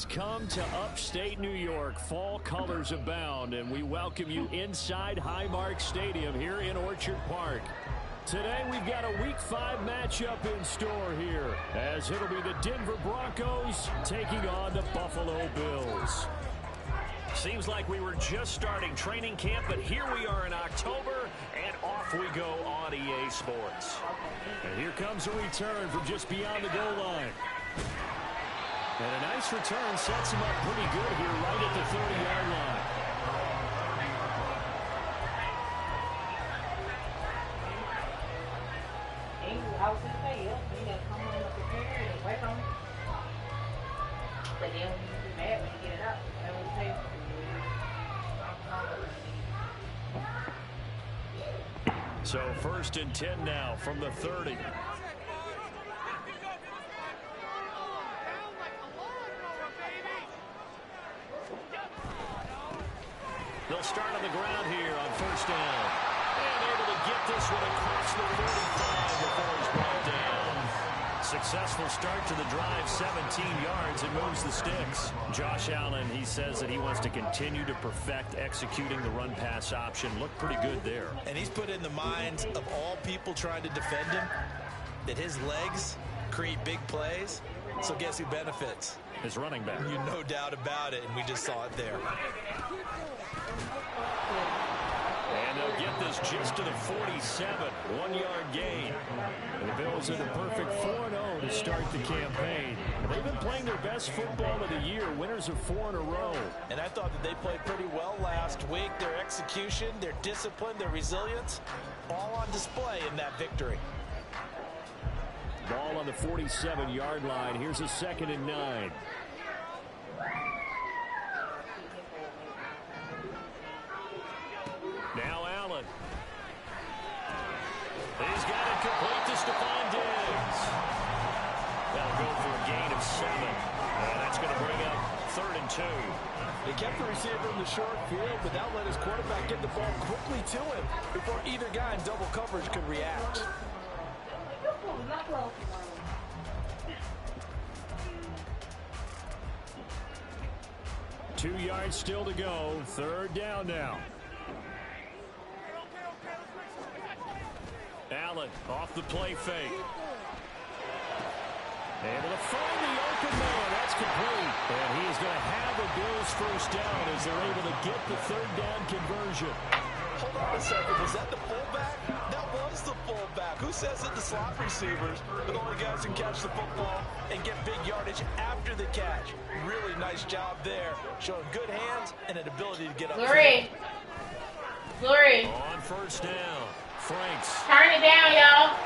Come to upstate New York. Fall colors abound, and we welcome you inside Highmark Stadium here in Orchard Park. Today we've got a Week 5 matchup in store here, as it'll be the Denver Broncos taking on the Buffalo Bills. Seems like we were just starting training camp, but here we are in October, and off we go on EA Sports. And here comes a return from just beyond the goal line. And a nice return sets him up pretty good here right at the 30-yard line. I was going to say, you got to come on up here and wait on it. But then when you get mad when you get it up, that was safe. So 1st and 10 now from the 30. They'll start on the ground here on 1st down. And able to get this one across the 45 before he's brought down. Successful start to the drive, 17 yards, and moves the sticks. Josh Allen, he says that he wants to continue to perfect executing the run-pass option. Looked pretty good there. And he's put in the minds of all people trying to defend him that his legs create big plays. So guess who benefits? His running back. No doubt about it, and we just saw it there. And they'll get this just to the 47, 1-yard gain. And the Bills are the perfect 4-0 to start the campaign. They've been playing their best football of the year, winners of 4 in a row. And I thought that they played pretty well last week. Their execution, their discipline, their resilience, all on display in that victory. Ball on the 47-yard line. Here's a 2nd and 9. Now Allen. He's got it complete to Stephon Diggs. That'll go for a gain of 7. And that's going to bring up 3rd and 2. They kept the receiver in the short field, but that let his quarterback get the ball quickly to him before either guy in double coverage could react. 2 yards still to go. 3rd down now. Allen off the play fake. Able to find the open man. That's complete. And he is going to have the Bills 1st down as they're able to get the 3rd down conversion. Hold on a second. Was that the fullback? That was the fullback. Who says that the slot receivers are the only guys who can catch the football and get big yardage after the catch? Really nice job there. Showing good hands and an ability to get up. Glory. On 1st down. Franks. Turn it down, y'all.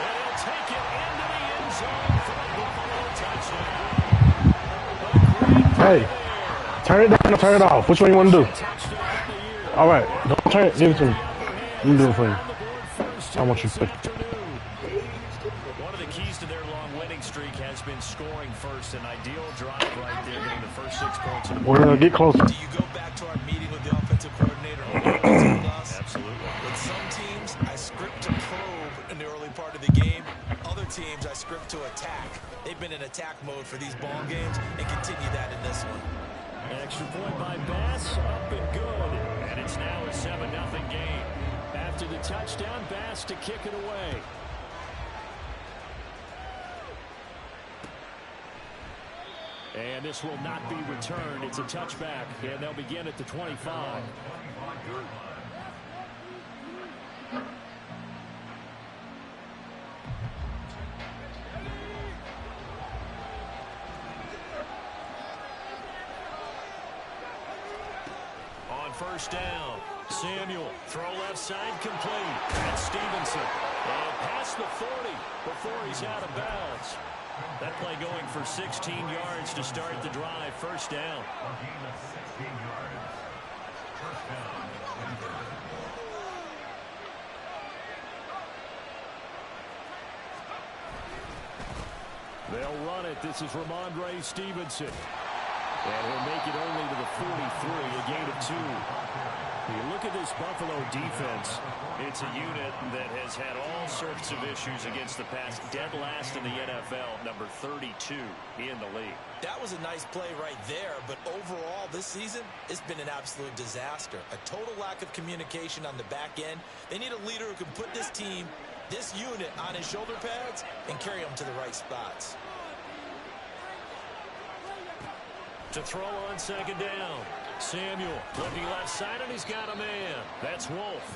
And he'll take it into the end zone for the Buffalo touchdown. Hey, turn it down or turn it off. Which one you want to do? All right, don't turn it. Give it to me. Let me do it for you. I want you to. One of the keys to their long winning streak has been scoring first. An ideal drive right there, getting the first 6 points. We're going to get closer. Do you go back to our meeting with the offensive coordinator? Absolutely. With some teams, I script to probe in the early part of the game. Other teams, I script to attack. They've been in attack mode for these ball games and continue that in this one. Extra point by Bass, up and good. And it's now a 7-0 game. After the touchdown, Bass to kick it away. And this will not be returned. It's a touchback, and they'll begin at the 25. On 1st down, Samuel, throw left side complete. That's Stevenson. And past the 40 before he's out of bounds. That play going for 16 yards to start the drive. 1st down. They'll run it. This is Ramondre Stevenson. And he'll make it only to the 43, a gain of 2. You look at this Buffalo defense. It's a unit that has had all sorts of issues against the pass. Dead last in the NFL, number 32 in the league. That was a nice play right there, but overall this season, it's been an absolute disaster. A total lack of communication on the back end. They need a leader who can put this team, this unit, on his shoulder pads and carry them to the right spots. To throw on second down. Samuel looking left side, and he's got a man. That's Wolf.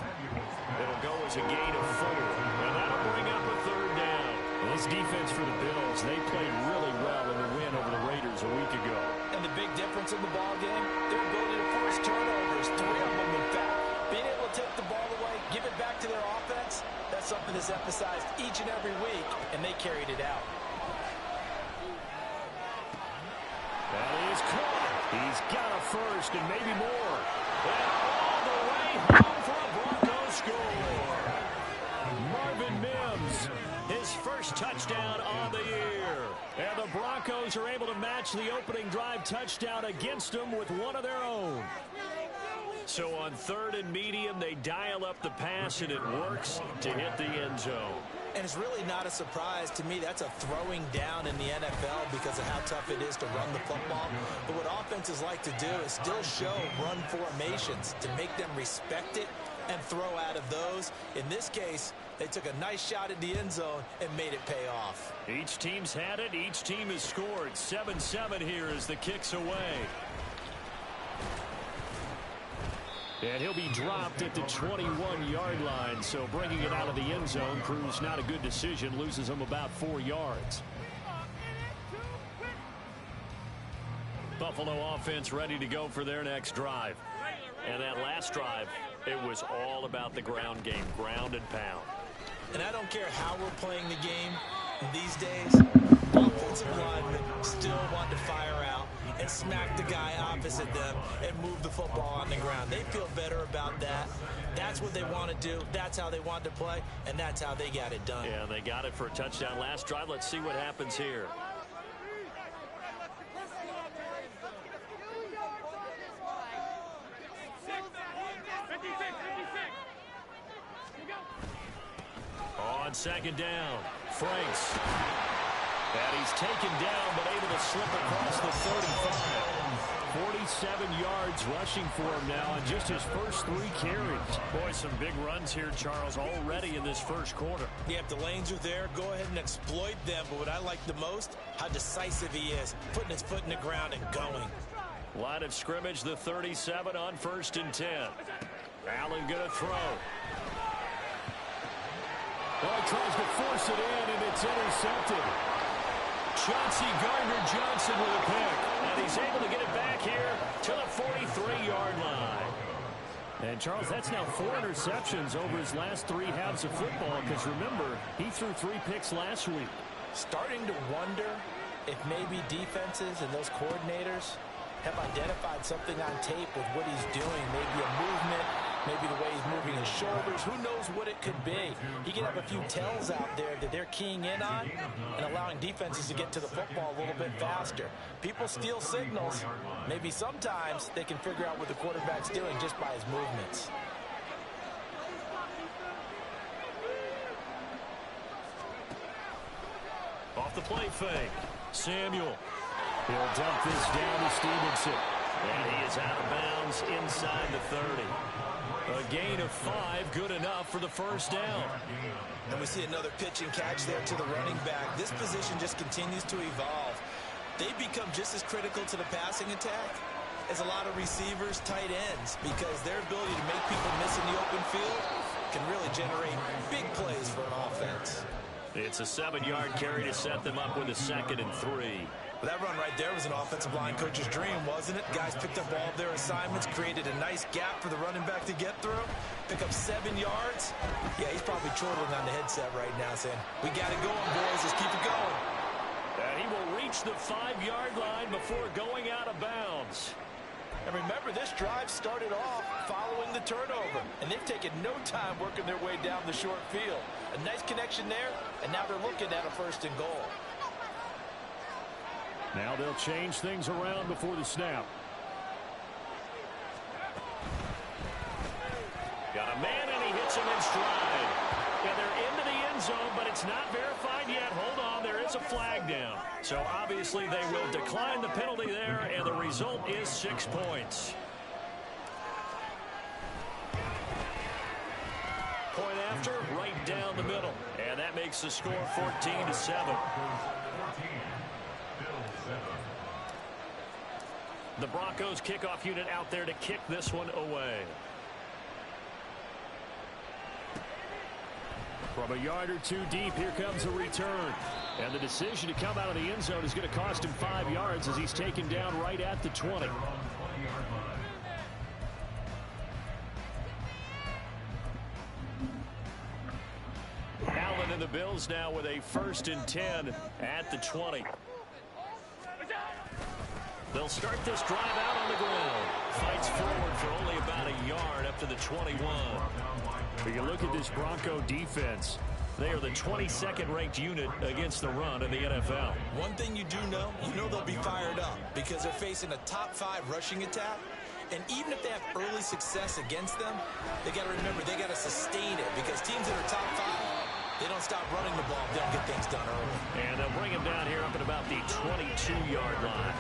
It'll go as a gain of 4, and that'll bring up a third down. This defense for the Bills, they played really well in the win over the Raiders a week ago. And the big difference in the ball game, their ability to force turnovers, 3 of them in fact. Being able to take the ball away, give it back to their offense, that's something that's emphasized each and every week, and they carried it out. That is caught. He's got a first and maybe more. And all the way home for a Broncos score. Marvin Mims, his first touchdown on the year. And the Broncos are able to match the opening drive touchdown against them with one of their own. So on 3rd and medium, they dial up the pass, and it works to hit the end zone. And it's really not a surprise to me. That's a throwing down in the NFL because of how tough it is to run the football. But what offenses like to do is still show run formations to make them respect it and throw out of those. In this case, they took a nice shot at the end zone and made it pay off. Each team's had it. Each team has scored. 7-7 here as the kick's away. And he'll be dropped at the 21-yard line, so bringing it out of the end zone proves not a good decision, loses him about 4 yards. Buffalo offense ready to go for their next drive. And that last drive, it was all about the ground game, ground and pound. And I don't care how we're playing the game these days, offensive linemen still want to fire out and smack the guy opposite them and move the football on the ground. They feel better about that. That's what they want to do. That's how they want to play, and that's how they got it done. Yeah, they got it for a touchdown last drive. Let's see what happens here. On second down, Franks. And he's taken down, but able to slip across the 35. 47 yards rushing for him now on just his first 3 carries. Boy, some big runs here, Charles, already in this first quarter. Yeah, if the lanes are there, go ahead and exploit them. But what I like the most, how decisive he is, putting his foot in the ground and going. Line of scrimmage, the 37 on 1st and 10. Allen gonna throw. Well, he tries to force it in, and it's intercepted. Chauncey Gardner-Johnson with a pick. And he's able to get it back here to the 43-yard line. And, Charles, that's now 4 interceptions over his last 3 halves of football. Because, remember, he threw 3 picks last week. Starting to wonder if maybe defenses and those coordinators have identified something on tape with what he's doing. Maybe a movement, maybe the way he's moving his shoulders. Who knows what it could be? He could have a few tells out there that they're keying in on and allowing defenses to get to the football a little bit faster. People steal signals. Maybe sometimes they can figure out what the quarterback's doing just by his movements. Off the play fake. Samuel. He'll dump this down to Stevenson. And he is out of bounds inside the 30. A gain of 5, good enough for the first down. And we see another pitch and catch there to the running back. This position just continues to evolve. They become just as critical to the passing attack as a lot of receivers, tight ends, because their ability to make people miss in the open field can really generate big plays for an offense. It's a 7-yard carry to set them up with a 2nd and 3. But that run right there was an offensive line coach's dream, wasn't it? Guys picked up all of their assignments, created a nice gap for the running back to get through, pick up 7 yards. Yeah, he's probably chortling on the headset right now saying, we got it going, boys. Let's keep it going. And he will reach the 5-yard line before going out of bounds. And remember, this drive started off following the turnover, and they've taken no time working their way down the short field. A nice connection there, and now they're looking at a 1st and goal. Now they'll change things around before the snap. Got a man, and he hits him in stride. And they're into the end zone, but it's not verified yet. Hold on, there is a flag down. So obviously they will decline the penalty there, and the result is 6 points. Point after, right down the middle. And that makes the score 14-7. The Broncos kickoff unit out there to kick this one away. From a yard or two deep, here comes a return. And the decision to come out of the end zone is going to cost him 5 yards as he's taken down right at the 20. Allen and the Bills now with a 1st and 10 at the 20. They'll start this drive out on the ground. Fights forward for only about a yard up to the 21. But you look at this Bronco defense. They are the 22nd ranked unit against the run in the NFL. One thing you do know, they'll be fired up because they're facing a top 5 rushing attack. And even if they have early success against them, they got to remember they got to sustain it because teams that are top 5, they don't stop running the ball if they don't get things done early. And they'll bring him down here up at about the 22-yard line.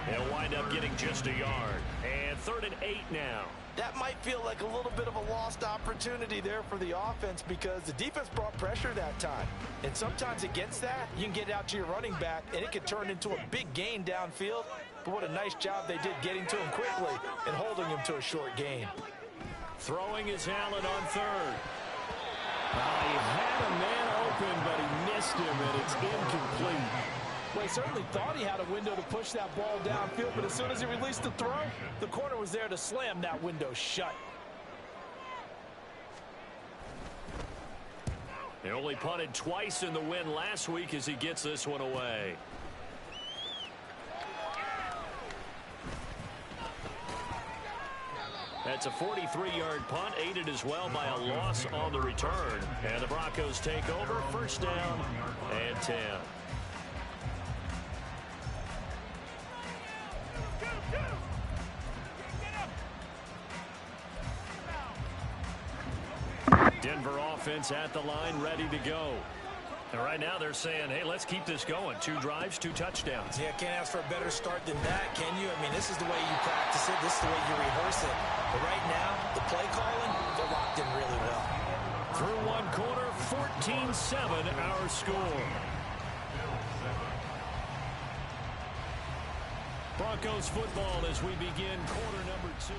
They'll wind up getting just a yard. And 3rd and 8 now. That might feel like a little bit of a lost opportunity there for the offense because the defense brought pressure that time. And sometimes against that, you can get out to your running back, and it could turn into a big gain downfield. But what a nice job they did getting to him quickly and holding him to a short gain. Throwing is Allen on 3rd. He had a man open, but he missed him, and it's incomplete. Well, he certainly thought he had a window to push that ball downfield, but as soon as he released the throw, the corner was there to slam that window shut. They only punted twice in the win last week as he gets this one away. That's a 43-yard punt, aided as well by a loss on the return. And the Broncos take over, 1st down and 10. Denver offense at the line, ready to go. And right now they're saying, hey, let's keep this going. 2 drives, 2 touchdowns. Yeah, can't ask for a better start than that, can you? I mean, this is the way you practice it. This is the way you rehearse it. But right now, the play calling, they're locked in really well. Through one quarter, 14-7 our score. Broncos football as we begin quarter number 2.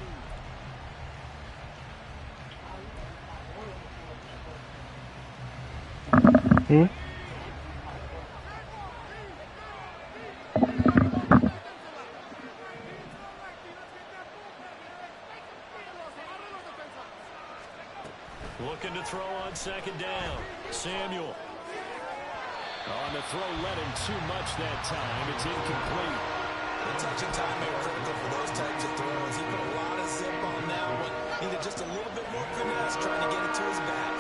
Looking to throw on 2nd down. Samuel. On the throw, led him too much that time. It's incomplete. The touch and time are critical for those types of throws. He put a lot of zip on that one. Needed just a little bit more finesse trying to get it to his back.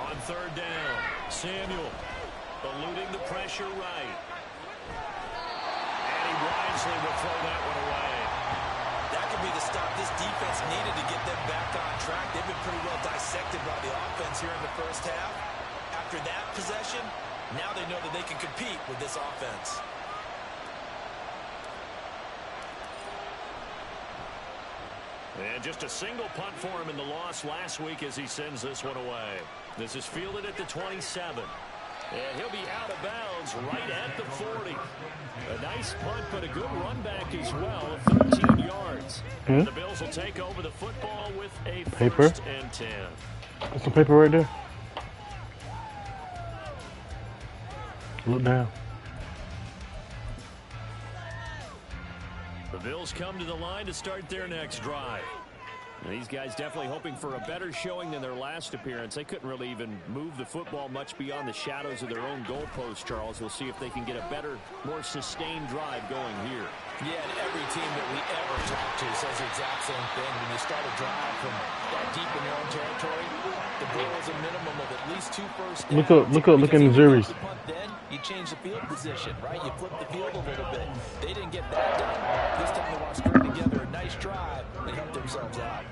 On 3rd down, Samuel eluding the pressure right. And he wisely will throw that one away. That could be the stop this defense needed to get them back on track. They've been pretty well dissected by the offense here in the 1st half. After that possession, now they know that they can compete with this offense. And just a single punt for him in the loss last week as he sends this one away. This is fielded at the 27. And he'll be out of bounds right at the 40. A nice punt, but a good run back as well of 13 yards. And the Bills will take over the football with a 1st and 10. There's some paper right there. Look down. The Bills come to the line to start their next drive. These guys definitely hoping for a better showing than their last appearance. They couldn't really even move the football much beyond the shadows of their own goalpost, Charles. We'll see if they can get a better, more sustained drive going here. Yeah, and every team that we ever talk to says the exact same thing. When you start a drive from that deep in your own territory, the goal is a minimum of at least 2 first downs. Look in the series. Then you change the field position, right? You flip the field a little bit. They didn't get that done. This time they want to string together a nice drive and help themselves out.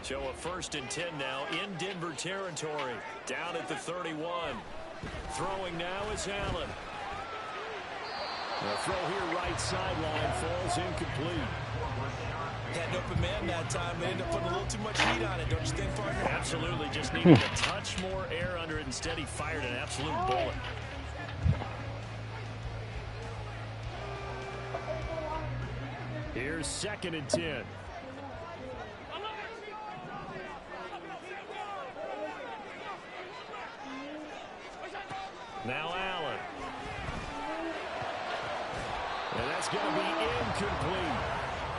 So a 1st and 10 now in Denver territory. Down at the 31. Throwing now is Allen. The throw here right sideline falls incomplete. Had an open man that time, but ended up putting a little too much heat on it, don't you think, partner? Absolutely. Just needed a touch more air under it. Instead, he fired an absolute bullet. Here's 2nd and 10. Now Allen. And that's going to be incomplete.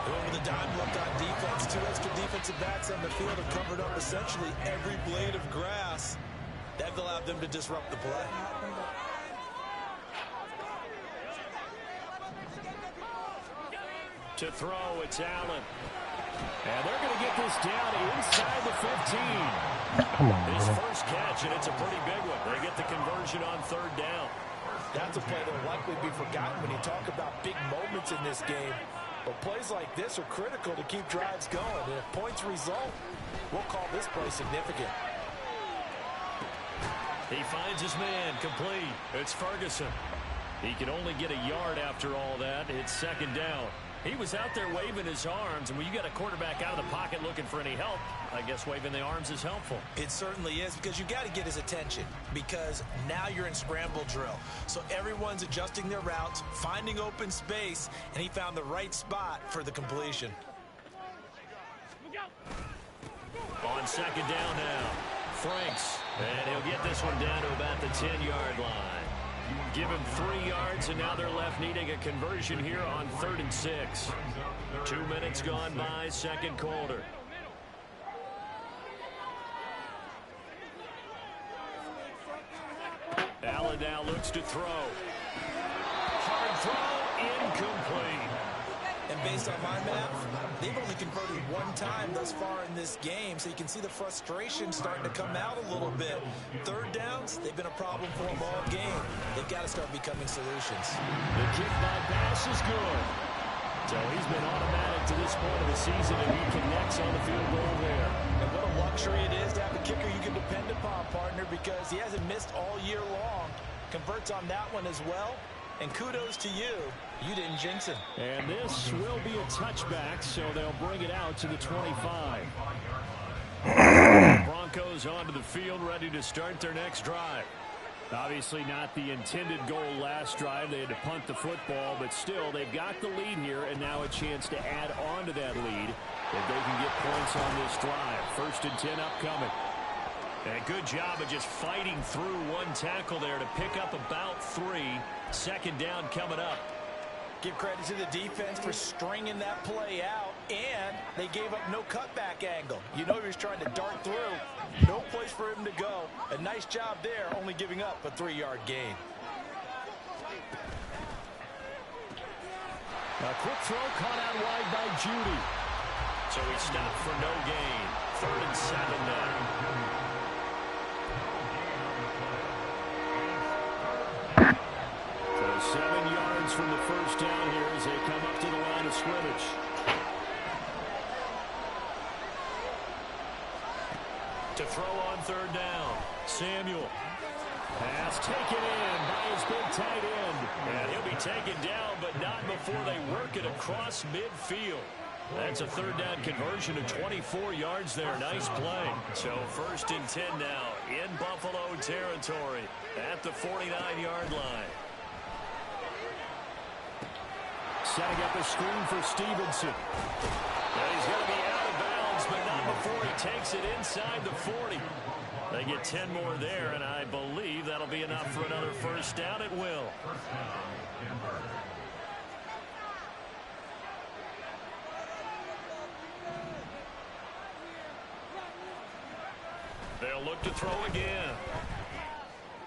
Over the dime left on defense. 2 extra defensive backs on the field have covered up essentially every blade of grass. That allowed them to disrupt the play. To throw, it's Allen. And they're going to get this down inside the 15. Come on, His man. first catch, and it's a pretty big one. They get the conversion on 3rd down. That's a play that will likely be forgotten when you talk about big moments in this game. But plays like this are critical to keep drives going. And if points result, we'll call this play significant. He finds his man, complete. It's Ferguson. He can only get a yard after all that. It's 2nd down. He was out there waving his arms, and when you got a quarterback out of the pocket looking for any help, I guess waving the arms is helpful. It certainly is, because you got to get his attention, because now you're in scramble drill. So everyone's adjusting their routes, finding open space, and he found the right spot for the completion. On 2nd down now, Franks, and he'll get this one down to about the 10-yard line. Give him 3 yards, and now they're left needing a conversion here on 3rd and 6. 2 minutes gone by, 2nd quarter. Allen now looks to throw. Hard throw, incomplete. And based on my math, they've only converted 1 time thus far in this game, so you can see the frustration starting to come out a little bit. 3rd downs, they've been a problem for them all game. They've got to start becoming solutions. The kick by pass is good. So he's been automatic to this point of the season, and he connects on the field goal there. And what a luxury it is to have a kicker you can depend upon, partner, because he hasn't missed all year long. Converts on that one as well. And kudos to you. You didn't jinx him. And this will be a touchback, so they'll bring it out to the 25. Broncos onto the field, ready to start their next drive. Obviously not the intended goal last drive. They had to punt the football, but still, they've got the lead here, and now a chance to add on to that lead if they can get points on this drive. 1st and 10 upcoming. And a good job of just fighting through 1 tackle there to pick up about 3. 2nd down coming up. Give credit to the defense for stringing that play out, and they gave up no cutback angle. You know he was trying to dart through. No place for him to go. A nice job there, only giving up a 3-yard gain. A quick throw caught out wide by Judy. So he stopped for no gain. 3rd and 7 now. So 7 yards from the first down here as they come up to the line of scrimmage. To throw on 3rd down, Samuel. Pass taken in by his big tight end. And he'll be taken down, but not before they work it across midfield. That's a 3rd down conversion of 24 yards there. Nice play. So 1st and 10 now in Buffalo territory at the 49-yard line. Setting up a screen for Stevenson. And he's going to be out of bounds, but not before he takes it inside the 40. They get 10 more there, and I believe that'll be enough for another 1st down. It will. They'll look to throw again.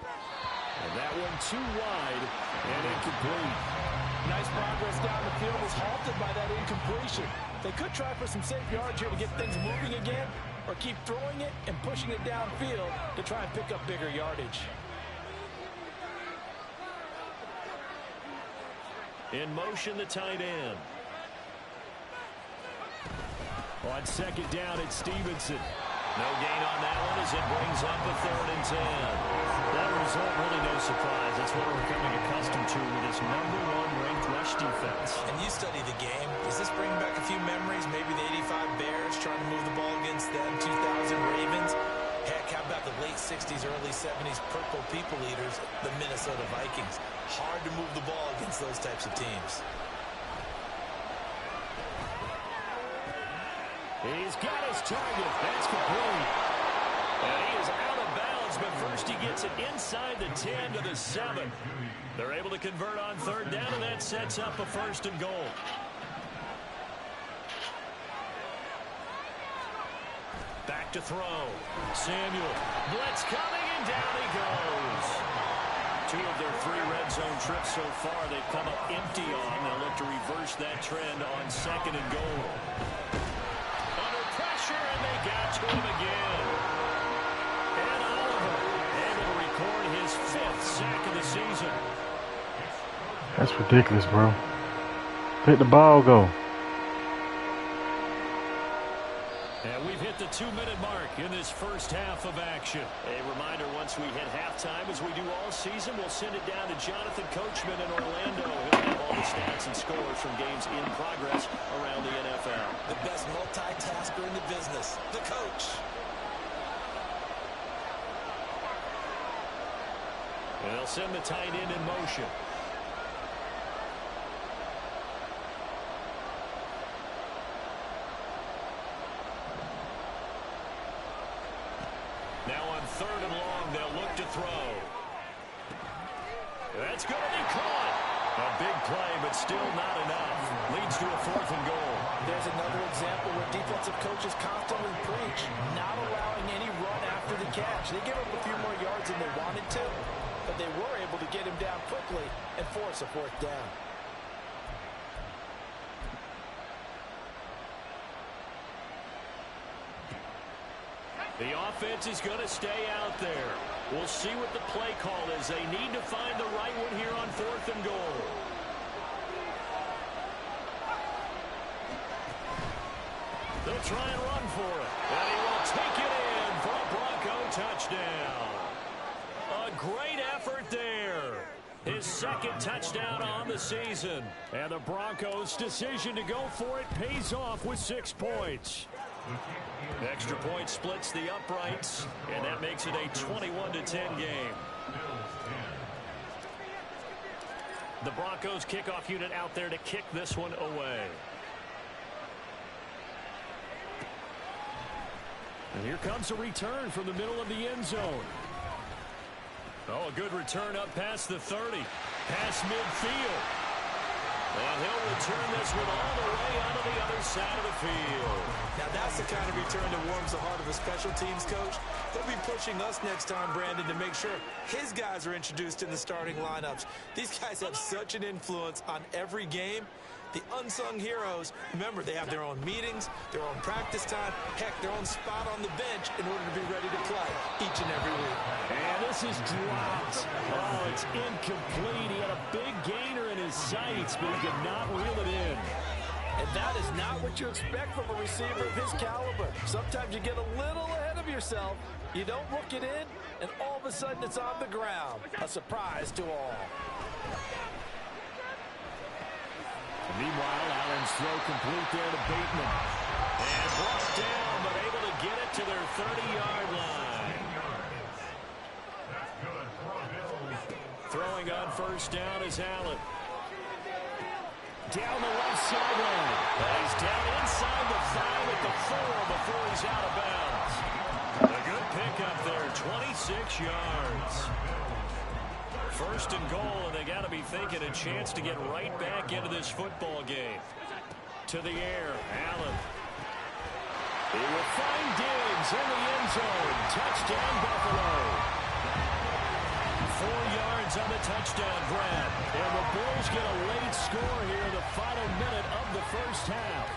And that one too wide and incomplete. Nice progress down the field was halted by that incompletion. They could try for some safe yards here to get things moving again, or keep throwing it and pushing it downfield to try and pick up bigger yardage. In motion, the tight end. On second down, it's Stevenson. No gain on that one as it brings up a 3rd and 10. That result, really no surprise. That's what we're becoming accustomed to with this #1 ranked rush defense. And you study the game. Does this bring back a few memories? Maybe the 85 Bears trying to move the ball against them, 2000 Ravens. Heck, how about the late 60s, early 70s Purple People Eaters, the Minnesota Vikings? Hard to move the ball against those types of teams. He's got his target. That's complete. And he is out of bounds, but first he gets it inside the 10 to the 7. They're able to convert on 3rd down, and that sets up a 1st and goal. Back to throw. Samuel. Blitz coming, and down he goes. 2 of their 3 red zone trips so far they've come up empty on. They'll look to reverse that trend on 2nd and goal. Under pressure, and they got to him again. And Oliver able to record his 5th sack of the season. That's ridiculous, bro. Let the ball go. And we've hit the 2-minute mark in this first half of action. A reminder, once we hit halftime, as we do all season, we'll send it down to Jonathan Coachman in Orlando. He'll have all the stats and scores from games in progress around the NFL. The best multitasker in the business, the coach. And they'll send the tight end in motion. Now on 3rd and long, they'll look to throw. That's going to be caught. A big play, but still not enough. Leads to a 4th and goal. There's another example where defensive coaches constantly preach, not allowing any run after the catch. They give up a few more yards than they wanted to, but they were able to get him down quickly and force a 4th down. The offense is going to stay out there. We'll see what the play call is. They need to find the right one here on 4th and goal. They'll try and run for it. And he will take it in for a Bronco touchdown. A great effort there. His 2nd touchdown on the season. And the Broncos' decision to go for it pays off with 6 points. The extra point splits the uprights, and that makes it a 21-10 game. The Broncos kickoff unit out there to kick this one away. And here comes a return from the middle of the end zone. Oh, a good return up past the 30. Past midfield. And he'll return this one all the way onto the other side of the field. Now that's the kind of return that warms the heart of a special teams coach. He'll be pushing us next time, Brandon, to make sure his guys are introduced in the starting lineups. These guys have such an influence on every game. The unsung heroes, remember, they have their own meetings, their own practice time, heck, their own spot on the bench in order to be ready to play each and every week. And this is dropped. Oh, it's incomplete. He had a big gainer in his sights, but he could not reel it in. And that is not what you expect from a receiver of his caliber. Sometimes you get a little ahead of yourself, you don't look it in, and all of a sudden it's on the ground. A surprise to all. Meanwhile, Allen's throw complete there to Bateman. And brought down, but able to get it to their 30-yard line. Throwing on 1st down is Allen. Down the left sideline. He's down inside the 5 at the 4 before he's out of bounds. A good pickup there, 26 yards. 1st and goal, and they got to be thinking a chance to get right back into this football game. To the air, Allen. He will find Diggs, is in the end zone. Touchdown, Buffalo. 4 yards on the touchdown grab. And the Bills get a late score here in the final minute of the first half.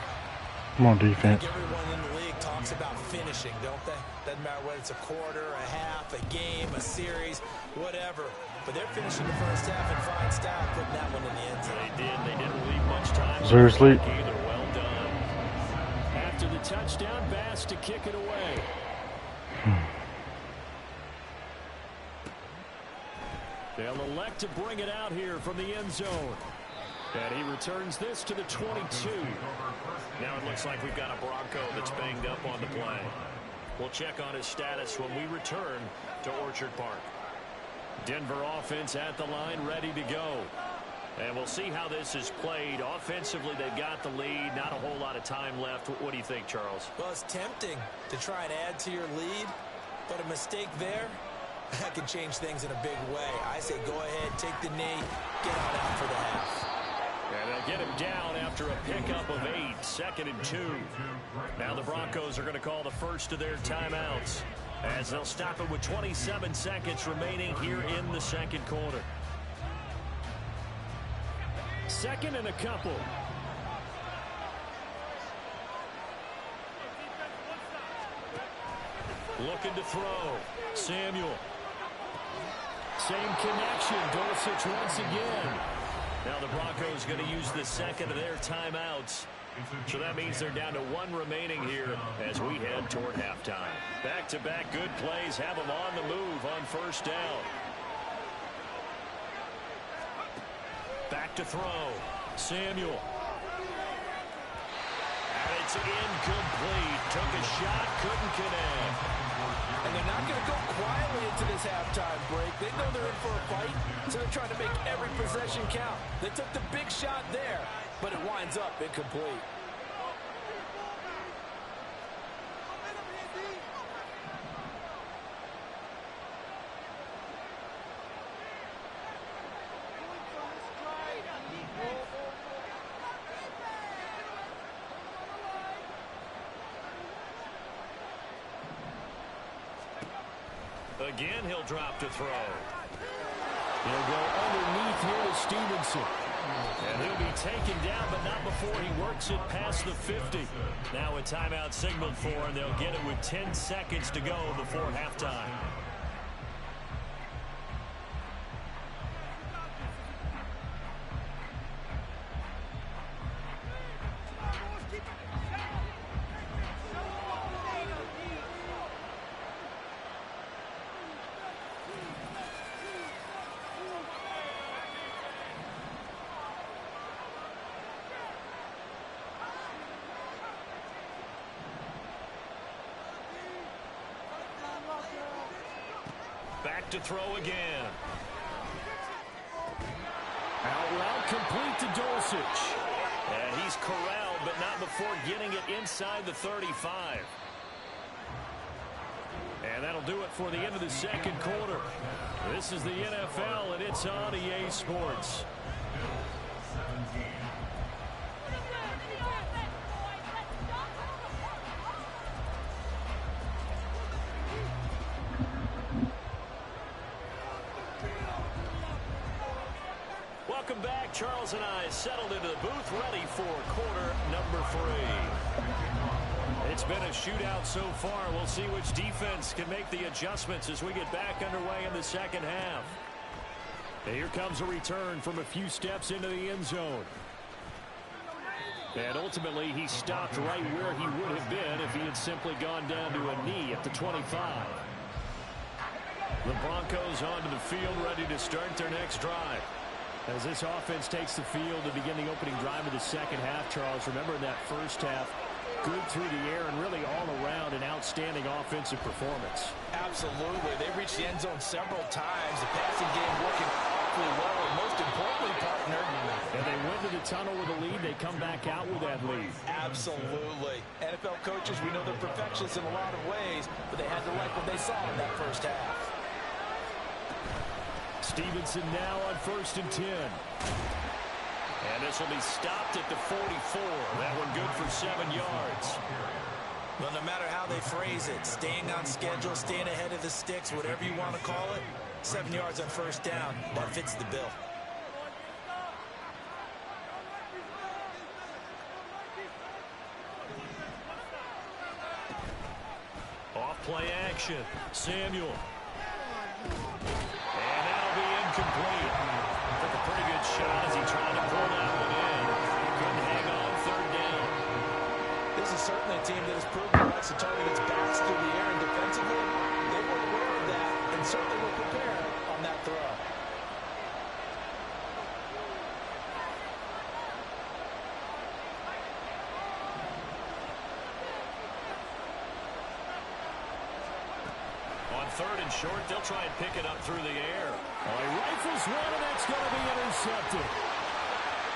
Come on, defense. Everyone in the league talks about finishing, don't they? Doesn't matter whether it's a quarter, a half, a game, a series, whatever. But they're finishing the first half in fine style, putting that one in the end zone. They did. They didn't leave much time. Seriously? Either. Well done. After the touchdown, Bass to kick it away. They'll elect to bring it out here from the end zone. And he returns this to the 22. Now it looks like we've got a Bronco that's banged up on the play. We'll check on his status when we return to Orchard Park. Denver offense at the line, ready to go. And we'll see how this is played. Offensively, they've got the lead. Not a whole lot of time left. What do you think, Charles? Well, it's tempting to try and add to your lead, but a mistake there, that can change things in a big way. I say go ahead, take the knee, get on out for the half. And they'll get him down after a pickup of 8, 2nd and 2. Now the Broncos are going to call the first of their timeouts as they'll stop it with 27 seconds remaining here in the second quarter. 2nd and a couple. Looking to throw. Samuel. Same connection. Dulcich once again. Now the Broncos going to use the second of their timeouts. So that means they're down to 1 remaining here as we head toward halftime. Back-to-back good plays have them on the move on first down. Back to throw. Samuel. And it's incomplete. Took a shot, couldn't connect. And they're not going to go quietly into this halftime break. They know they're in for a fight, so they're trying to make every possession count. They took the big shot there, but it winds up incomplete. Again, he'll drop to throw. He'll go underneath here to Stevenson. And he'll be taken down, but not before he works it past the 50. Now a timeout signaled for, and they'll get it with 10 seconds to go before halftime. Back to throw again. Out route complete to Dulcich. And he's corralled, but not before getting it inside the 35. And that'll do it for the end of the second quarter. This is the NFL, and it's on EA Sports. Welcome back. Charles and I settled into the booth, ready for quarter number 3. It's been a shootout so far. We'll see which defense can make the adjustments as we get back underway in the second half. And here comes a return from a few steps into the end zone. And ultimately, he stopped right where he would have been if he had simply gone down to a knee at the 25. The Broncos onto the field, ready to start their next drive. As this offense takes the field to begin the opening drive of the second half, Charles, remember in that first half, good through the air and really all around an outstanding offensive performance. Absolutely. They reached the end zone several times. The passing game working awfully well, and most importantly, partner. And they went to the tunnel with a lead. They come back out with that lead. Absolutely. NFL coaches, we know they're perfectionists in a lot of ways, but they had to like what they saw in that first half. Stevenson now on 1st and 10. And this will be stopped at the 44. That one good for 7 yards. Well, no matter how they phrase it, staying on schedule, staying ahead of the sticks, whatever you want to call it, 7 yards on first down, that fits the bill. Off play action. Samuel. And that'll be incomplete. Took a pretty good shot as he tried to pull that one in. Couldn't hang on third down. This is certainly a team that has proven it likes to target its backs through the air, and defensively, they were aware of that and certainly were prepared on that throw. On third and short, they'll try and pick it up through the air. Oh, he rifles one, and that's going to be intercepted.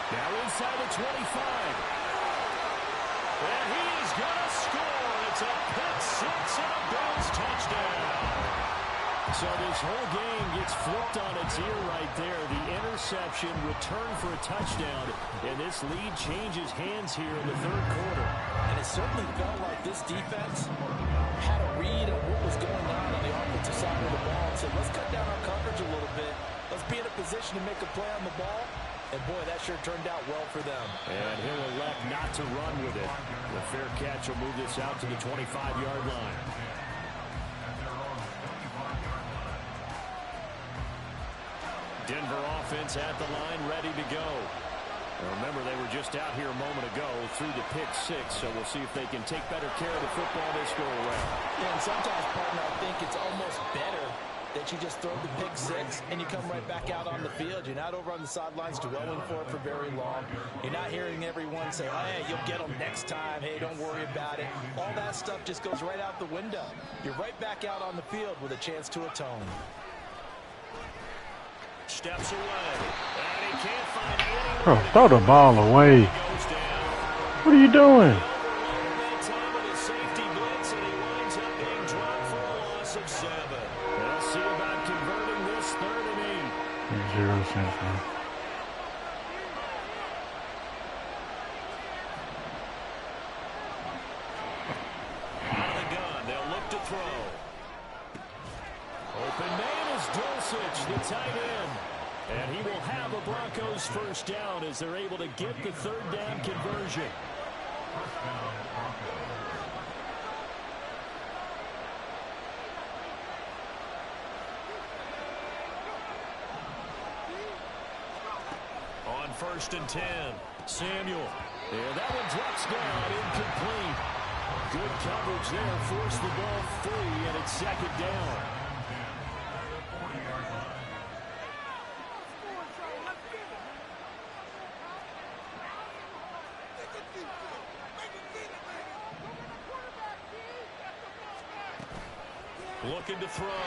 Now inside the 25. And he is going to score. It's a pick six and a Bills touchdown. So this whole game gets flipped on its ear right there. The interception, return for a touchdown, and this lead changes hands here in the third quarter. And it certainly felt like this defense had a read on what was going on the offensive side of the ball and said, let's cut down our coverage a little bit. Let's be in a position to make a play on the ball. And, boy, that sure turned out well for them. And he'll elect not to run with it. The fair catch will move this out to the 25-yard line. Denver offense at the line, ready to go. And remember, they were just out here a moment ago through the pick six, so we'll see if they can take better care of the football this go around. Yeah, and sometimes, partner, I think it's almost better that you just throw the pick six and you come right back out on the field. You're not over on the sidelines dwelling for it for very long. You're not hearing everyone say, hey, you'll get them next time. Hey, don't worry about it. All that stuff just goes right out the window. You're right back out on the field with a chance to atone. Steps away. And he can't find anyone. Bro, throw the ball away. What are you doing? They'll see about converting this 3rd and 8. 0 cents, man. Out of the gun, they'll look to throw. Open man is Dulcich, the tight end. And he will have a Broncos first down as they're able to get the 3rd down conversion. On 1st and 10, Samuel. And that one drops down, incomplete. Good coverage there, forced the ball free, and it's 2nd down. Looking to throw.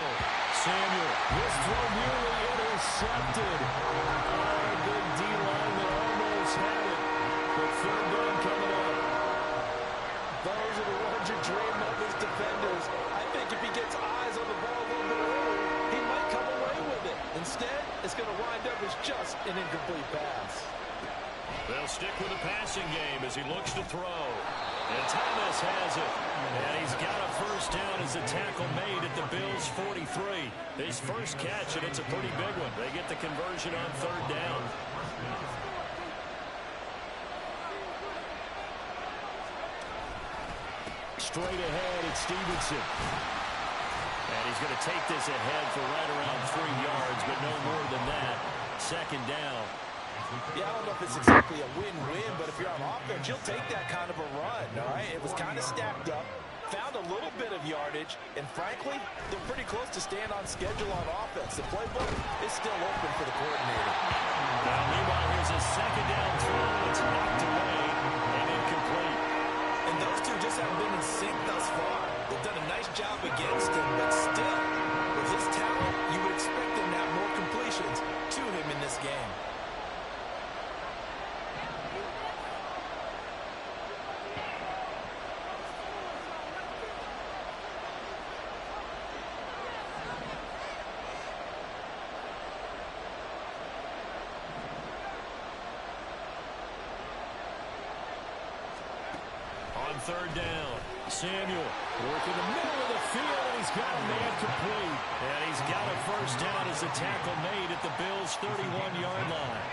Samuel. His throw nearly intercepted. Oh, big D-line that almost had it. But 3rd down coming up. Those are the ones you dream of as defenders. I think if he gets eyes on the ball a little bit early, he might come away with it. Instead, it's going to wind up as just an incomplete pass. They'll stick with the passing game as he looks to throw. And Thomas has it. And he's got a first down as the tackle made at the Bills' 43. His first catch, and it's a pretty big one. They get the conversion on 3rd down. Straight ahead, it's Stevenson. And he's going to take this ahead for right around 3 yards, but no more than that. 2nd down. Yeah, I don't know if it's exactly a win-win, but if you're on offense, you'll take that kind of a run, all right? It was kind of stacked up, found a little bit of yardage, and frankly, they're pretty close to staying on schedule on offense. The playbook is still open for the coordinator. Now, meanwhile, here's a 2nd down throw. It's knocked away and incomplete. And those two just haven't been in sync thus far. They've done a nice job against him, but still, with his talent, you would expect him to have more completions to him in this game. On 3rd down, Samuel working the middle of the field, and he's got a man complete. And he's got a first down as the tackle made at the Bills' 31-yard line.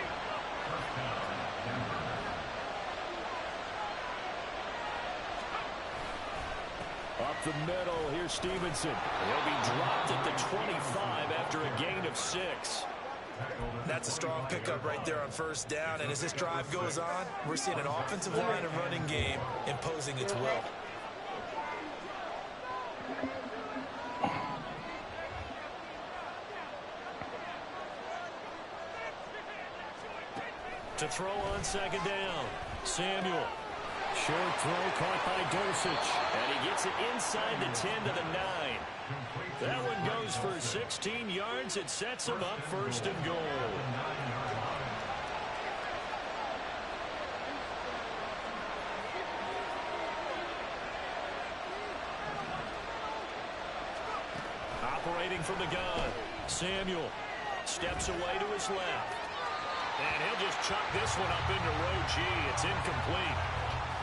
Up the middle, here's Stevenson. He'll be dropped at the 25 after a gain of 6. That's a strong pickup right there on first down, and as this drive goes on, we're seeing an offensive line and running game imposing its will. To throw on second down, Samuel. Short throw caught by Dosich. And he gets it inside the 10 to the 9. That one goes for 16 yards. It sets him up first and goal. Operating from the gun, Samuel steps away to his left. And he'll just chuck this one up into row G. It's incomplete.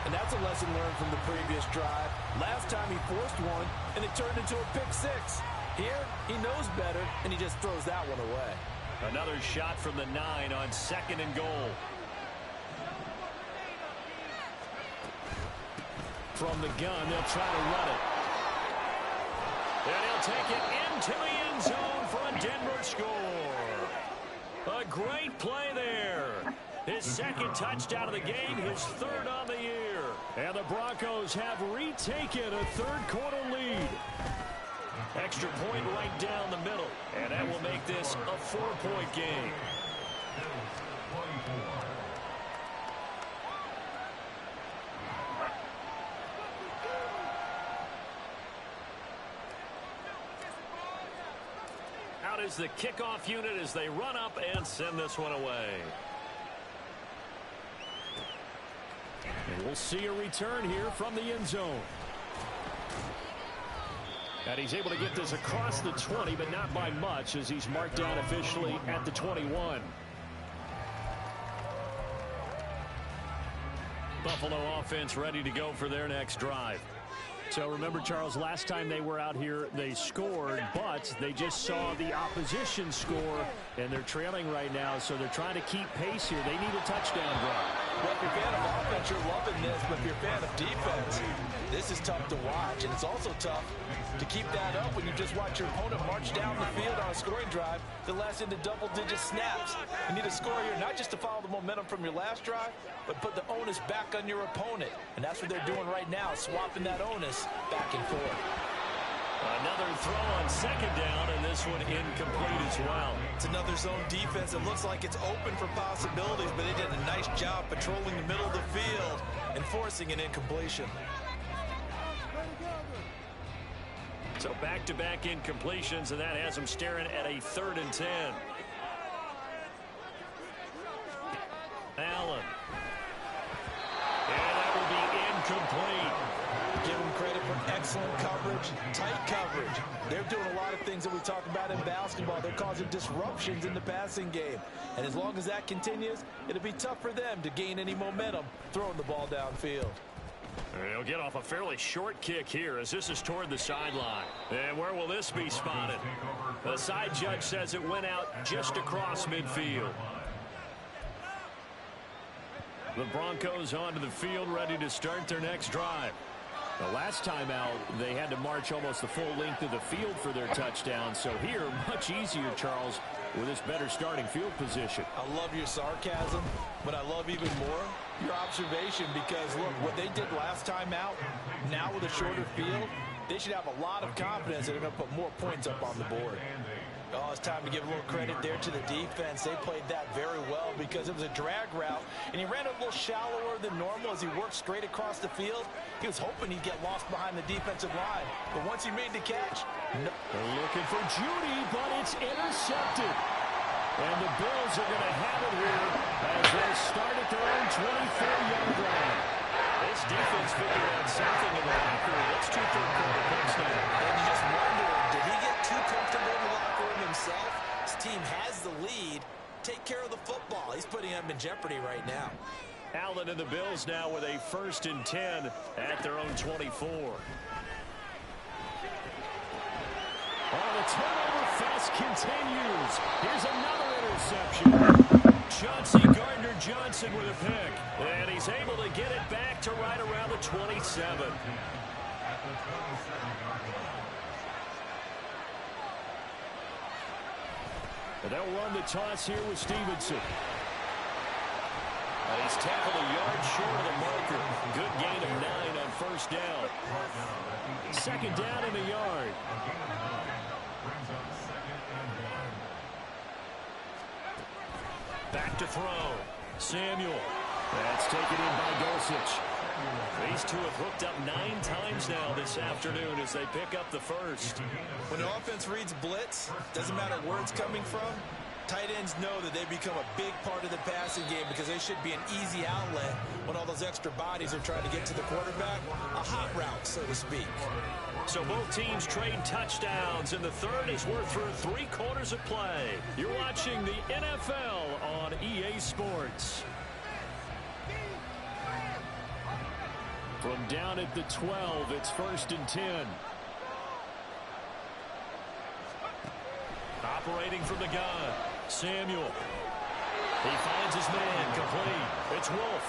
And that's a lesson learned from the previous drive. Last time he forced one, and it turned into a pick 6. Here, he knows better, and he just throws that one away. Another shot from the 9 on second and goal. From the gun, they'll try to run it. And he'll take it into the end zone for a Denver score. A great play there. His second touchdown of the game, his third on the year. And the Broncos have retaken a third-quarter lead. Extra point right down the middle. And that will make this a 4-point game. Out is the kickoff unit as they run up and send this one away. And we'll see a return here from the end zone. And he's able to get this across the 20, but not by much, as he's marked down officially at the 21. Buffalo offense ready to go for their next drive. So remember, Charles, last time they were out here, they scored, but they just saw the opposition score, and they're trailing right now, so they're trying to keep pace here. They need a touchdown drive. Well, if you're a fan of offense, you're loving this, but if you're a fan of defense, this is tough to watch, and it's also tough to keep that up when you just watch your opponent march down the field on a scoring drive that lasts into double-digit snaps. You need a score here, not just to follow the momentum from your last drive, but put the onus back on your opponent. And that's what they're doing right now, swapping that onus back and forth. Another throw on second down, and this one incomplete as well. It's another zone defense. It looks like it's open for possibilities, but they did a nice job patrolling the middle of the field and forcing an incompletion. So back-to-back incompletions, and that has them staring at a 3rd and 10. Allen. And that will be incomplete. Give them credit for excellent coverage, tight coverage. They're doing a lot of things that we talk about in basketball. They're causing disruptions in the passing game. And as long as that continues, it'll be tough for them to gain any momentum throwing the ball downfield. He'll get off a fairly short kick here as this is toward the sideline. And where will this be spotted? The side judge says it went out just across midfield. The Broncos onto the field, ready to start their next drive. The last time out, they had to march almost the full length of the field for their touchdown. So here, much easier, Charles, with this better starting field position. I love your sarcasm, but I love even more your observation, because, look, what they did last time out, now with a shorter field, they should have a lot of confidence that they're going to put more points up on the board. Oh, it's time to give a little credit there to the defense. They played that very well because it was a drag route, and he ran a little shallower than normal as he worked straight across the field. He was hoping he'd get lost behind the defensive line, but once he made the catch, no. They're looking for Judy, but it's intercepted. And the Bills are going to have it here as they start at their own 24-yard line. This defense figured out something in the locker room. That's 2 third-quarter picks now. And you just wonder, did he get too comfortable in the locker room himself? His team has the lead. Take care of the football. He's putting them in jeopardy right now. Allen and the Bills now with a 1st and 10 at their own 24. Oh, the turnover fest continues. Here's another interception. Chauncey Gardner-Johnson with a pick. And he's able to get it back to right around the 27. And they'll run the toss here with Stevenson. And he's tackled a yard short of the marker. Good gain of 9 on 1st down. 2nd down in the yard. Back to throw. Samuel. That's taken in by Dulcich. These two have hooked up 9 times now this afternoon as they pick up the 1st. When the offense reads blitz, doesn't matter where it's coming from, tight ends know that they become a big part of the passing game because they should be an easy outlet when all those extra bodies are trying to get to the quarterback. A hot route, so to speak. So both teams trade touchdowns, and the 3rd is worth through 3 quarters of play. You're watching the NFL on EA Sports. From down at the 12, it's 1st and 10. Operating from the gun, Samuel. He finds his man, complete. It's Wolf.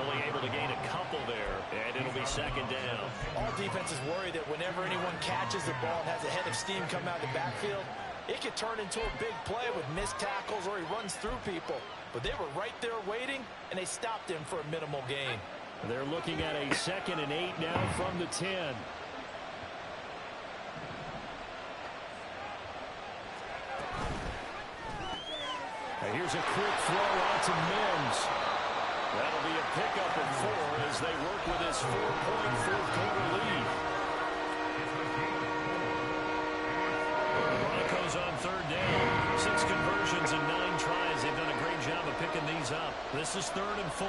Only able to gain a couple there, and it'll be 2nd down. All defenses worry that whenever anyone catches the ball and has a head of steam come out of the backfield, it could turn into a big play with missed tackles or he runs through people. But they were right there waiting, and they stopped him for a minimal gain. They're looking at a 2nd and 8 now from the 10. And here's a quick throw out to Mims. That'll be a pickup of 4 as they work with this 4-point 4th-quarter lead. The Broncos on 3rd down. 6 conversions and 9 tries. They've done a great job of picking these up. This is 3rd and 4.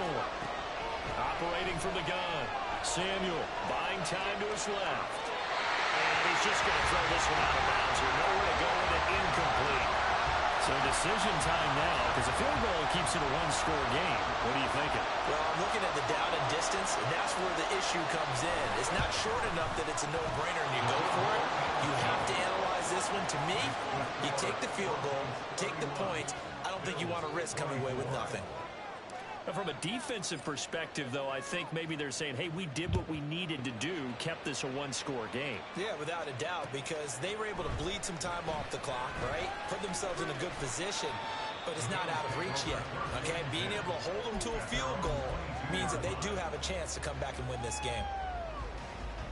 Operating from the gun, Samuel buying time to his left. And he's just going to throw this one out of bounds here. Nowhere to go with it, incomplete. So decision time now, because a field goal keeps it a 1-score game. What are you thinking? Well, I'm looking at the down and distance, and that's where the issue comes in. It's not short enough that it's a no-brainer and you go for it. You have to analyze this one. To me, you take the field goal, take the point. I don't think you want to risk coming away with nothing. From a defensive perspective, though, I think maybe they're saying, hey, we did what we needed to do, kept this a 1-score game. Yeah, without a doubt, because they were able to bleed some time off the clock, right? Put themselves in a good position, but it's not out of reach yet, okay? Being able to hold them to a field goal means that they do have a chance to come back and win this game.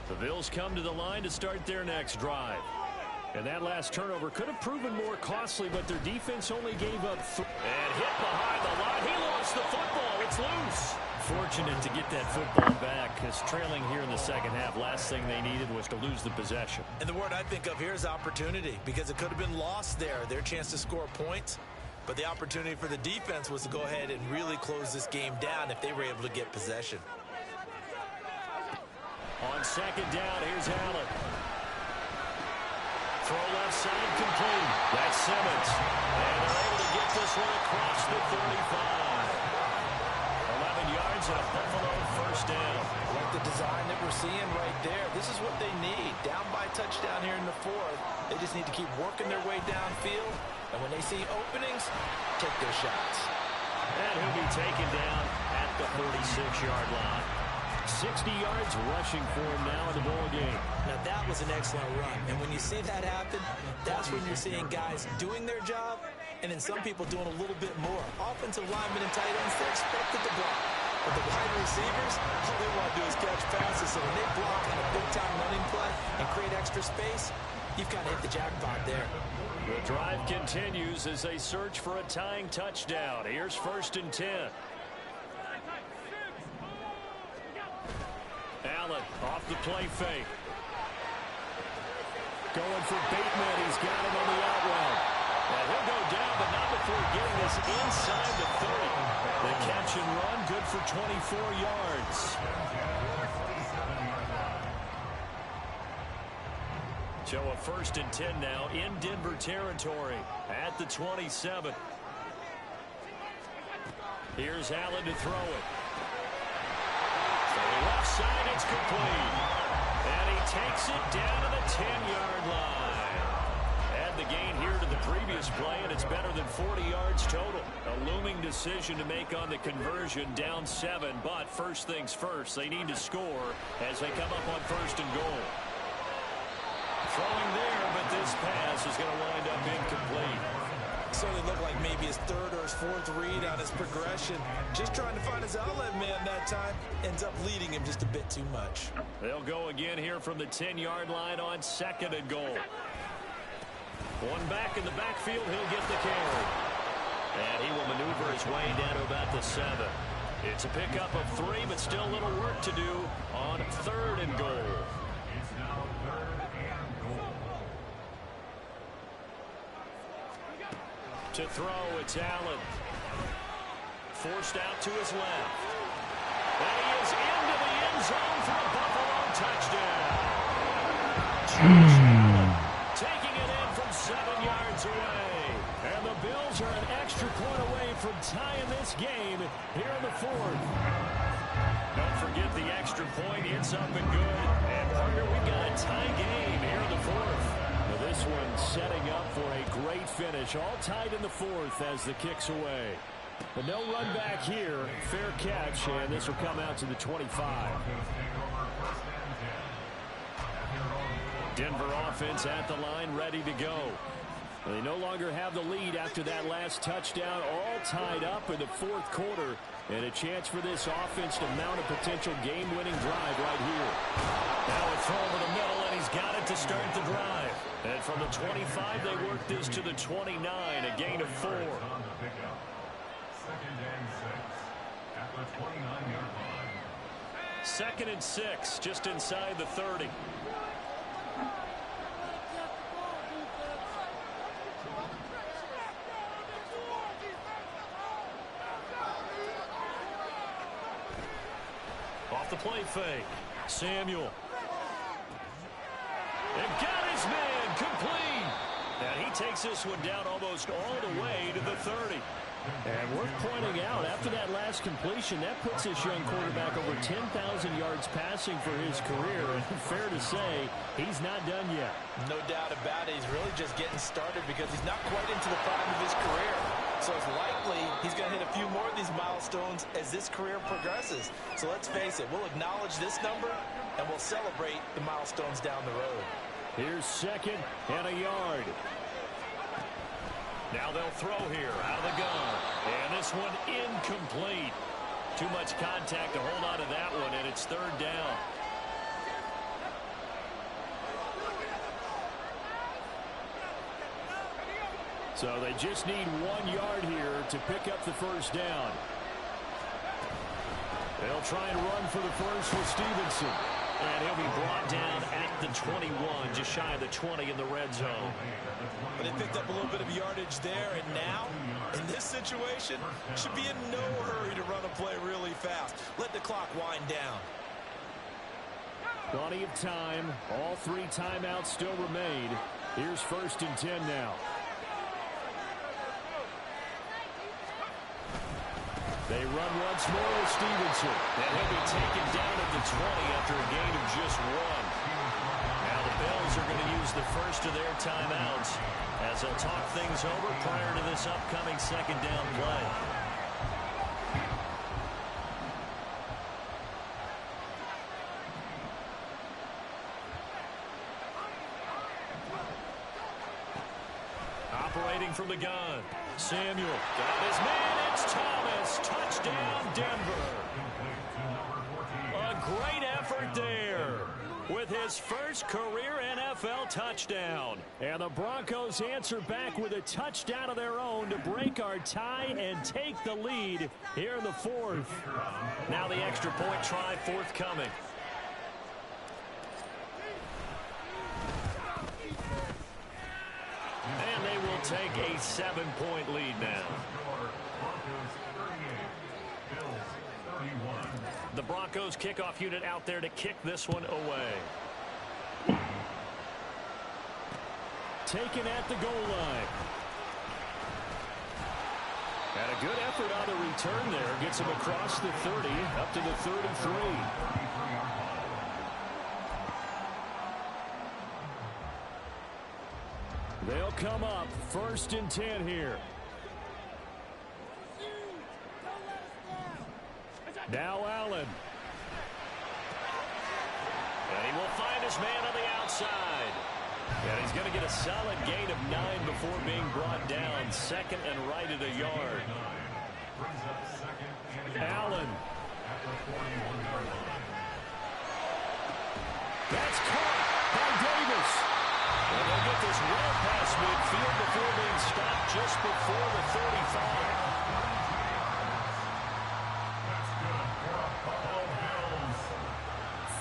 The Bills come to the line to start their next drive. And that last turnover could have proven more costly, but their defense only gave up 3. And hit behind the line. He lost the football. It's loose. Fortunate to get that football back, because trailing here in the 2nd half, last thing they needed was to lose the possession. And the word I think of here is opportunity, because it could have been lost there, their chance to score points. But the opportunity for the defense was to go ahead and really close this game down if they were able to get possession. On 2nd down, here's Allen. Throw left side complete. That's Simmons. And they're able to get this one across the 35. 11 yards and a Buffalo 1st down. Like the design that we're seeing right there. This is what they need. Down by touchdown here in the 4th. They just need to keep working their way downfield. And when they see openings, take their shots. And he'll be taken down at the 36-yard line. 60 yards rushing for him now in the ball game. Now that was an excellent run. And when you see that happen, that's when you're seeing guys doing their job and then some people doing a little bit more. Offensive linemen and tight ends, they're expected to block. But the wide receivers, all they want to do is catch passes. So when they block on a big-time running play and create extra space, you've got to hit the jackpot there. The drive continues as they search for a tying touchdown. Here's 1st and 10. Allen off the play fake. Going for Bateman. He's got him on the out route. And he'll go down, but not before getting this inside the 30. The catch and run, good for 24 yards. So a 1st and 10 now in Denver territory at the 27. Here's Allen to throw it. From the left side, it's complete. And he takes it down to the 10-yard line. Add the gain here to the previous play, and it's better than 40 yards total. A looming decision to make on the conversion, down 7. But first things first, they need to score as they come up on 1st and goal. Throwing there, but this pass is going to wind up incomplete. Certainly looked like maybe his 3rd or his 4th read on his progression. Just trying to find his outlet man that time. Ends up leading him just a bit too much. They'll go again here from the 10-yard line on 2nd and goal. One back in the backfield, he'll get the carry. And he will maneuver his way down to about the 7. It's a pickup of 3, but still a little work to do on 3rd and goal. To throw, it's Allen. Forced out to his left. And he is into the end zone for a Buffalo touchdown. Taking it in from 7 yards away. And the Bills are an extra point away from tying this game here in the 4th. Don't forget the extra point. It's up and good. And partner, we've got a tie game here in the 4th. This one setting up for a great finish. All tied in the 4th as the kick's away. But no run back here. Fair catch, and this will come out to the 25. Denver offense at the line, ready to go. They no longer have the lead after that last touchdown. All tied up in the 4th quarter. And a chance for this offense to mount a potential game-winning drive right here. Now a throw over the middle, and he's got it to start the drive. And from the 25, they work this to the 29, a gain of 4. 2nd and 6 at the 29-yard line. 2nd and 6, just inside the 30. Off the play fake. Samuel. And got his man complete. And he takes this one down almost all the way to the 30. And worth pointing out, after that last completion, that puts this young quarterback over 10,000 yards passing for his career. And fair to say, he's not done yet. No doubt about it. He's really just getting started because he's not quite into the prime of his career. So it's likely he's going to hit a few more of these milestones as this career progresses. So let's face it, we'll acknowledge this number and we'll celebrate the milestones down the road. Here's 2nd and a yard. Now they'll throw here out of the gun. And this one incomplete. Too much contact to hold on to that one, and it's 3rd down. So they just need 1 yard here to pick up the 1st down. They'll try and run for the first with Stevenson. And he'll be brought down at the 21, just shy of the 20 in the red zone. But they picked up a little bit of yardage there, and now, in this situation, should be in no hurry to run a play really fast. Let the clock wind down. Plenty of time. All 3 timeouts still remain. Here's 1st and 10 now. They run once more with Stevenson. And he'll be taken down at the 20 after a gain of just 1. Now the Bills are going to use the first of their timeouts as they'll talk things over prior to this upcoming 2nd down play. Operating from the gun. Samuel got his man. It's Thomas. Touchdown, Denver. A great effort there with his first career NFL touchdown. And the Broncos answer back with a touchdown of their own to break our tie and take the lead here in the 4th. Now the extra point try forthcoming. And they will take a 7-point lead now. The Broncos kickoff unit out there to kick this one away. Taken at the goal line. And a good effort on the return there. Gets him across the 30, up to the 33. They'll come up 1st and 10 here. Now Allen. And he will find his man on the outside. And he's going to get a solid gain of 9 before being brought down. 2nd and right at a yard. Allen. That's caught by Davis. And they'll get this well past midfield before being stopped just before the 35.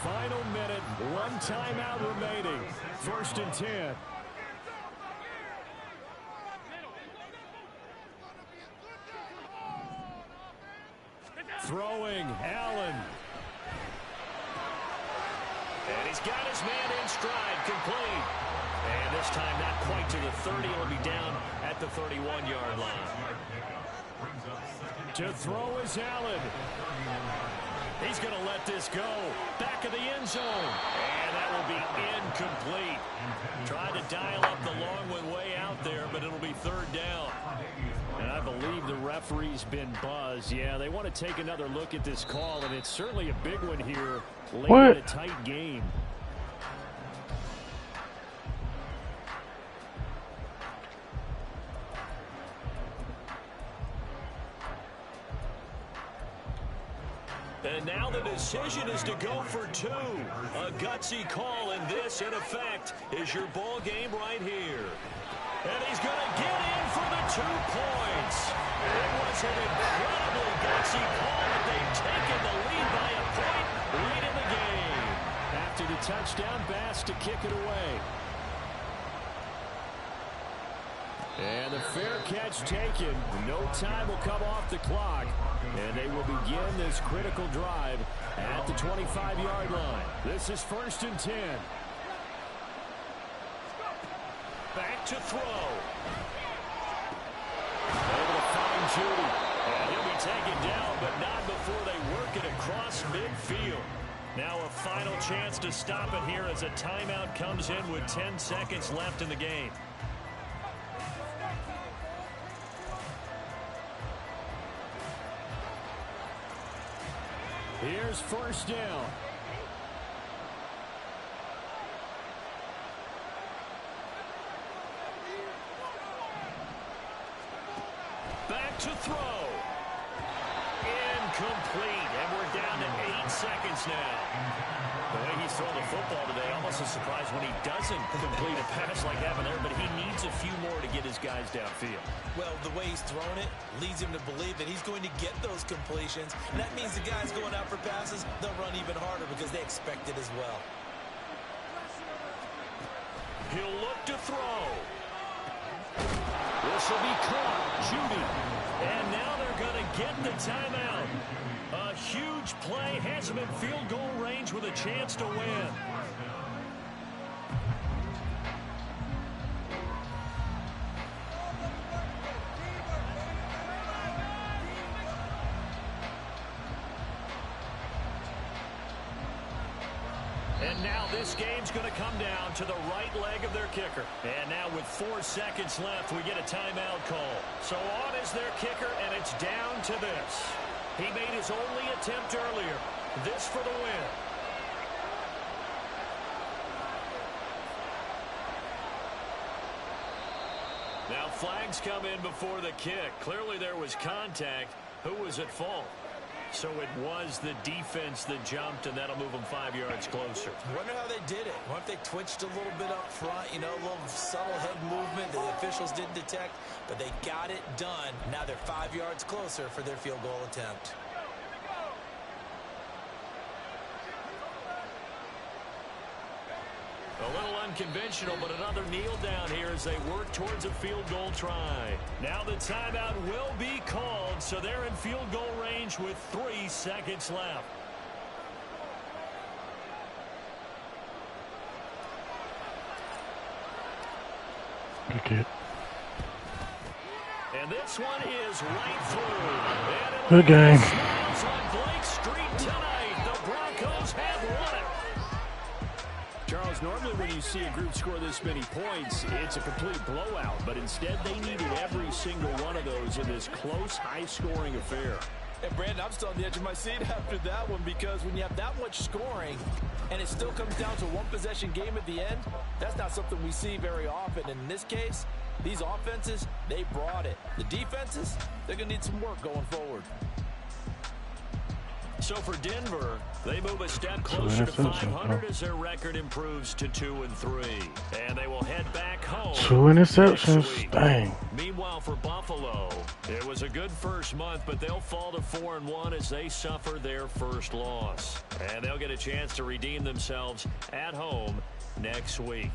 Final minute, 1 timeout remaining. 1st and 10. Throwing, Allen. And he's got his man in stride, complete. And this time not quite to the 30. He'll be down at the 31-yard line. To throw is Allen. He's going to let this go. Back of the end zone. And that will be incomplete. Tried to dial up the long one way out there, but it'll be 3rd down. And I believe the referee's been buzzed. Yeah, they want to take another look at this call, and it's certainly a big one here late in a tight game. And now the decision is to go for 2. A gutsy call, and this, in effect, is your ball game right here. And he's going to get in for the 2 points. It was an incredibly gutsy call, but they've taken the lead by a point late in the game. After the touchdown, Bass to kick it away. And the fair catch taken. No time will come off the clock. And they will begin this critical drive at the 25-yard line. This is 1st and 10. Back to throw. Able to find Judy. And he'll be taken down, but not before they work it across midfield. Now a final chance to stop it here as a timeout comes in with 10 seconds left in the game. Here's 1st down. Back to throw. Incomplete. And we're down to 8 seconds now. The way he's throwing the football today, almost a surprise when he doesn't complete a pass like that there, but he needs a few more to get his guys downfield. Well, the way he's throwing it leads him to believe that he's going to get those completions. And that means the guys going out for passes, they'll run even harder because they expect it as well. He'll look to throw. This will be caught. Judy. And now they're going to get the timeout. A huge play has him in field goal range with a chance to win. And now this game's going to come down to the right leg of their kicker. And now with 4 seconds left, we get a timeout call. So on is their kicker, and it's down to this. He made his only attempt earlier. This for the win. Now flags come in before the kick. Clearly there was contact. Who was at fault? So it was the defense that jumped, and that'll move them 5 yards closer. I wonder how they did it. What if they twitched a little bit up front, you know, a little subtle head movement that the officials didn't detect, but they got it done. Now they're 5 yards closer for their field goal attempt. A little unconventional, but another kneel down here as they work towards a field goal try. Now the timeout will be called, so they're in field goal range with 3 seconds left. Good kid. And this one is right through. Good game. Smiles on Blake Street tonight. The Broncos have won it. Charles, normally when you see a group score this many points, it's a complete blowout. But instead, they needed every single one of those in this close, high-scoring affair. And Brandon, I'm still on the edge of my seat after that one, because when you have that much scoring and it still comes down to a one-possession game at the end, that's not something we see very often. And in this case, these offenses, they brought it. The defenses, they're going to need some work going forward. So for Denver, they move a step closer to 500 as their record improves to 2-3. And they will head back home. 2 interceptions. Dang. Meanwhile, for Buffalo, it was a good first month, but they'll fall to 4-1 as they suffer their first loss. And they'll get a chance to redeem themselves at home next week.